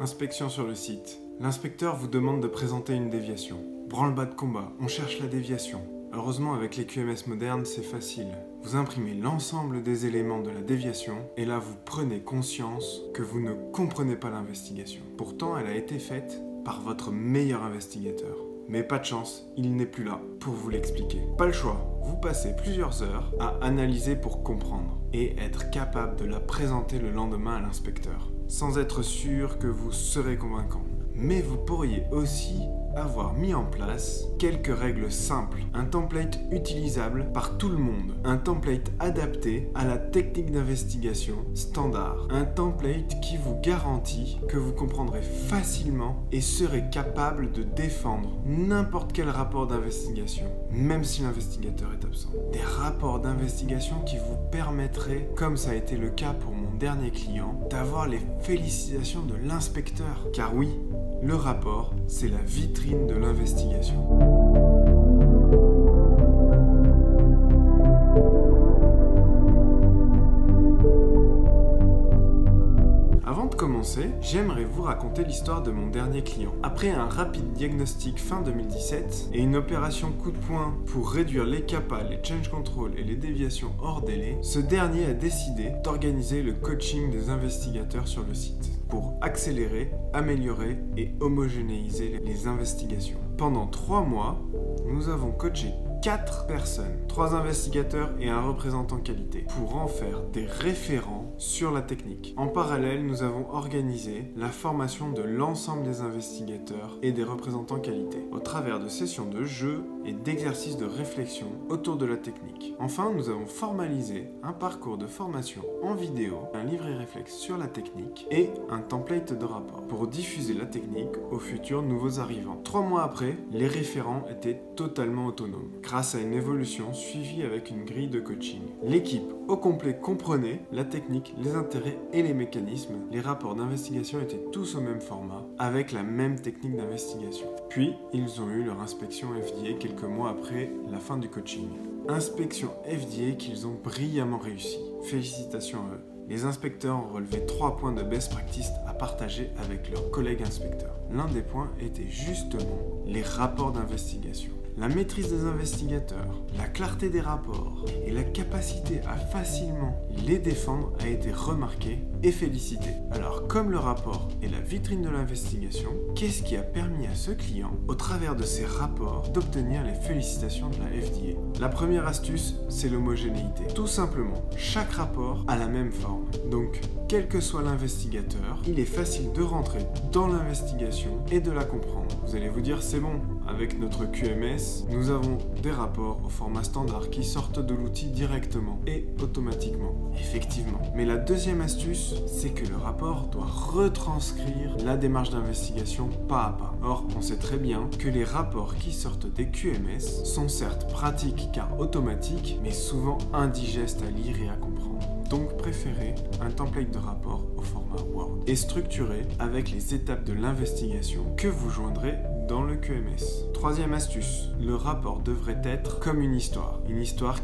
Inspection sur le site. L'inspecteur vous demande de présenter une déviation. Branle-bas de combat, on cherche la déviation. Heureusement, avec les QMS modernes, c'est facile. Vous imprimez l'ensemble des éléments de la déviation et là, vous prenez conscience que vous ne comprenez pas l'investigation. Pourtant, elle a été faite par votre meilleur investigateur. Mais pas de chance, il n'est plus là pour vous l'expliquer. Pas le choix, vous passez plusieurs heures à analyser pour comprendre et être capable de la présenter le lendemain à l'inspecteur, sans être sûr que vous serez convaincant. Mais vous pourriez aussi avoir mis en place quelques règles simples, un template utilisable par tout le monde, un template adapté à la technique d'investigation standard, un template qui vous garantit que vous comprendrez facilement et serez capable de défendre n'importe quel rapport d'investigation, même si l'investigateur est absent. Des rapports d'investigation qui vous permettraient, comme ça a été le cas pour mon dernier client, d'avoir les félicitations de l'inspecteur. Car oui, le rapport, c'est la vitrine de l'investigation. Avant de commencer, j'aimerais vous raconter l'histoire de mon dernier client. Après un rapide diagnostic fin 2017 et une opération coup de poing pour réduire les CAPA, les change control et les déviations hors délai, ce dernier a décidé d'organiser le coaching des investigateurs sur le site pour accélérer, améliorer et homogénéiser les investigations. Pendant 3 mois, nous avons coaché 4 personnes, 3 investigateurs et un représentant qualité, pour en faire des référents sur la technique. En parallèle, nous avons organisé la formation de l'ensemble des investigateurs et des représentants qualité, au travers de sessions de jeux et d'exercices de réflexion autour de la technique. Enfin, nous avons formalisé un parcours de formation en vidéo, un livret réflexe sur la technique et un template de rapport pour diffuser la technique aux futurs nouveaux arrivants. 3 mois après, les référents étaient totalement autonomes, grâce à une évolution suivie avec une grille de coaching. L'équipe au complet comprenait la technique, les intérêts et les mécanismes. Les rapports d'investigation étaient tous au même format, avec la même technique d'investigation. Puis, ils ont eu leur inspection FDA quelques mois après la fin du coaching. Inspection FDA qu'ils ont brillamment réussi. Félicitations à eux. Les inspecteurs ont relevé 3 points de best practice à partager avec leurs collègues inspecteurs. L'un des points était justement les rapports d'investigation. La maîtrise des investigateurs, la clarté des rapports et la capacité à facilement les défendre a été remarquée et félicitée. Alors, comme le rapport est la vitrine de l'investigation, qu'est-ce qui a permis à ce client, au travers de ces rapports, d'obtenir les félicitations de la FDA? La première astuce, c'est l'homogénéité. Tout simplement, chaque rapport a la même forme. Donc, quel que soit l'investigateur, il est facile de rentrer dans l'investigation et de la comprendre. Vous allez vous dire, c'est bon, avec notre QMS, nous avons des rapports au format standard qui sortent de l'outil directement et automatiquement. Effectivement. Mais la deuxième astuce, c'est que le rapport doit retranscrire la démarche d'investigation pas à pas. Or, on sait très bien que les rapports qui sortent des QMS sont certes pratiques car automatiques, mais souvent indigestes à lire et à comprendre. Donc préférez un template de rapport au format Word et structuré avec les étapes de l'investigation que vous joindrez dans le QMS. Troisième astuce, le rapport devrait être comme une histoire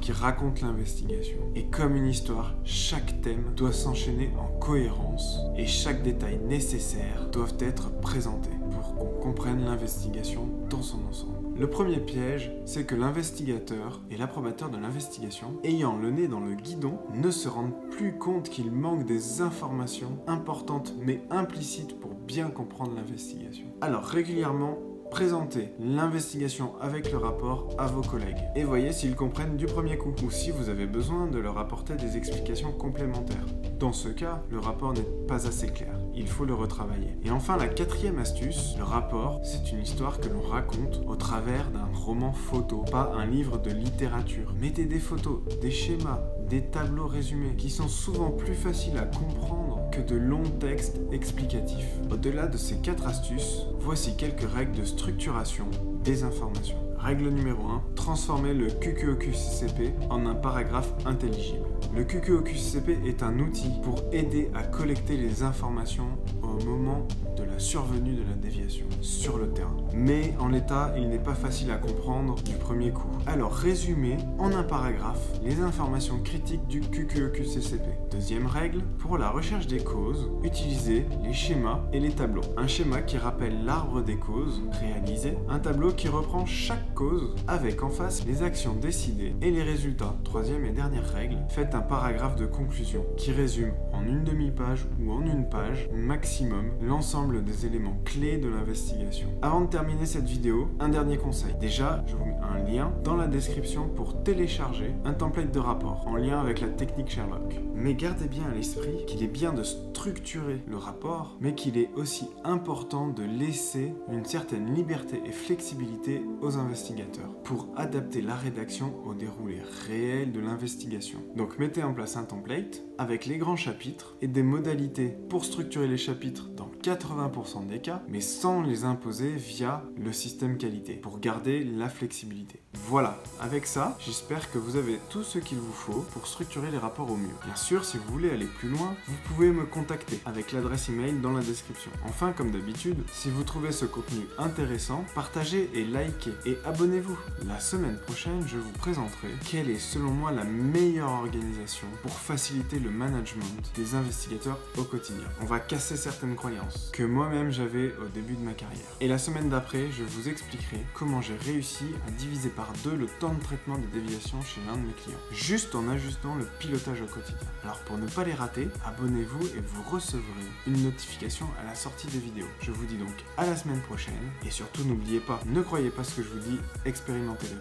qui raconte l'investigation. Et comme une histoire, chaque thème doit s'enchaîner en cohérence et chaque détail nécessaire doit être présenté pour qu'on comprenne l'investigation dans son ensemble. Le premier piège, c'est que l'investigateur et l'approbateur de l'investigation, ayant le nez dans le guidon, ne se rendent plus compte qu'il manque des informations importantes mais implicites pour bien comprendre l'investigation. Alors régulièrement, présentez l'investigation avec le rapport à vos collègues et voyez s'ils comprennent du premier coup ou si vous avez besoin de leur apporter des explications complémentaires. Dans ce cas, le rapport n'est pas assez clair. Il faut le retravailler. Et enfin, la quatrième astuce, le rapport, c'est une histoire que l'on raconte au travers d'un roman photo, pas un livre de littérature. Mettez des photos, des schémas, des tableaux résumés qui sont souvent plus faciles à comprendre que de longs textes explicatifs. Au-delà de ces 4 astuces, voici quelques règles de structuration des informations. Règle numéro 1, transformez le QQOQ-CCP en un paragraphe intelligible. Le QQOQ-CCP est un outil pour aider à collecter les informations au moment de la la survenue de la déviation sur le terrain. Mais en l'état, il n'est pas facile à comprendre du premier coup. Alors résumez en un paragraphe les informations critiques du QQEQCCP. Deuxième règle, pour la recherche des causes, utilisez les schémas et les tableaux. Un schéma qui rappelle l'arbre des causes réalisé, un tableau qui reprend chaque cause avec en face les actions décidées et les résultats. Troisième et dernière règle, faites un paragraphe de conclusion qui résume en une demi-page ou en une page maximum l'ensemble des éléments clés de l'investigation. Avant de terminer cette vidéo, un dernier conseil. Déjà, je vous mets un lien dans la description pour télécharger un template de rapport en lien avec la technique Sherlock. Mais gardez bien à l'esprit qu'il est bien de structurer le rapport, mais qu'il est aussi important de laisser une certaine liberté et flexibilité aux investigateurs pour adapter la rédaction au déroulé réel de l'investigation. Donc mettez en place un template avec les grands chapitres et des modalités pour structurer les chapitres dans 80% des cas, mais sans les imposer via le système qualité, pour garder la flexibilité. Voilà, avec ça, j'espère que vous avez tout ce qu'il vous faut pour structurer les rapports au mieux. Bien sûr, si vous voulez aller plus loin, vous pouvez me contacter avec l'adresse email dans la description. Enfin, comme d'habitude, si vous trouvez ce contenu intéressant, partagez et likez et abonnez-vous. La semaine prochaine, je vous présenterai quelle est selon moi la meilleure organisation pour faciliter le management des investigateurs au quotidien. On va casser certaines croyances que moi-même j'avais au début de ma carrière. Et la semaine d'après, je vous expliquerai comment j'ai réussi à diviser par 2 le temps de traitement des déviations chez l'un de mes clients, juste en ajustant le pilotage au quotidien. Alors pour ne pas les rater, abonnez-vous et vous recevrez une notification à la sortie des vidéos. Je vous dis donc à la semaine prochaine et surtout n'oubliez pas, ne croyez pas ce que je vous dis, expérimentez-le.